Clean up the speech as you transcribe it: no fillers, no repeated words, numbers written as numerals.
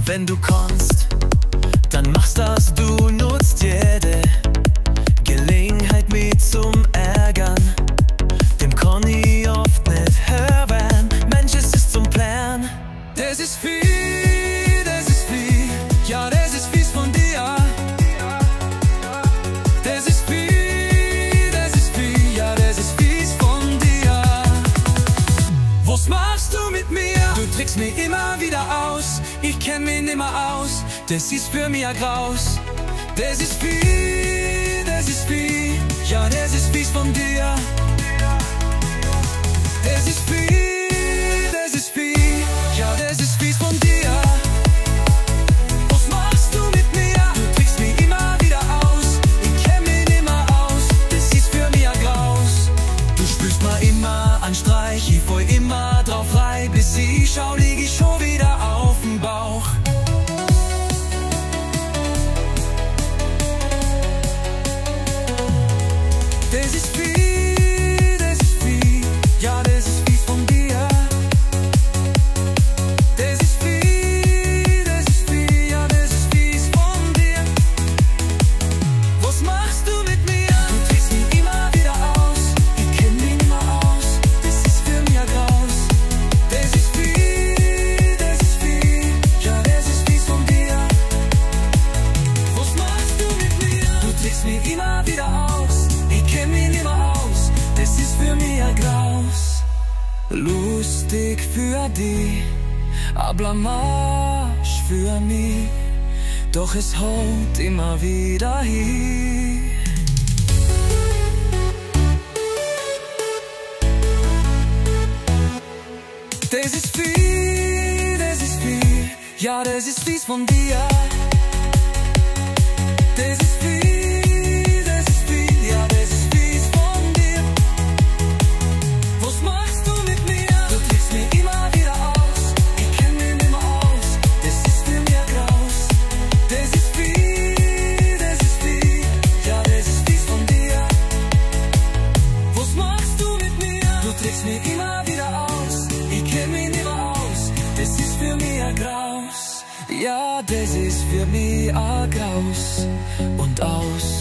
Wenn du kannst, dann machst das, du nutzt jede Gelegenheit mit zum Ärgern. Dem kann ich oft nicht hören, Mensch, es ist zum Plan. Das ist viel, ja, das ist fies von dir. Das ist viel, ja, das ist fies von dir. Was machst du mit mir? Du trickst mich immer wieder aus, ich kenn mich nimmer aus. Das ist für mich ein Graus. Das ist viel, ja, das ist fies von dir. Das ist viel, ja, das ist fies von dir. Was machst du mit mir? Du trickst mich immer wieder aus, ich kenn mich nimmer aus. Das ist für mich ein Graus. Du spürst mir immer einen Streich, ich fall immer drauf rein. Bis ich schau, lieg ich schon wieder auf dem Bauch. Das ist viel, ja, das ist fies von dir. Das ist viel, ja, das ist fies von dir. Was machst du mit mir? Du trickst mich immer wieder aus, ich kenn mich nimmer aus. Das ist für mich ein Graus. Das ist viel, ja, das ist fies von dir. Was machst du mit mir? Du trickst mich immer wieder aus, ich kenn mich nimmer aus. Das ist für mich ein Graus. Lustig für dich, a Blamage für mich, doch es haut immer wieder hin. Das ist viel, ja, das ist fies von dir. Das ist viel, ja, das ist fies von dir. Was machst du mit mir? Du trickst mich immer wieder aus, ich kenn mich nimmer aus. Das ist für mich ein Graus. Das ist viel, ja, das ist fies von dir. Was machst du mit mir? Du trickst mich immer wieder aus, ich kenn mich nimmer aus. Das ist für mich ein Graus. Ja, das ist für mich ein Graus und aus.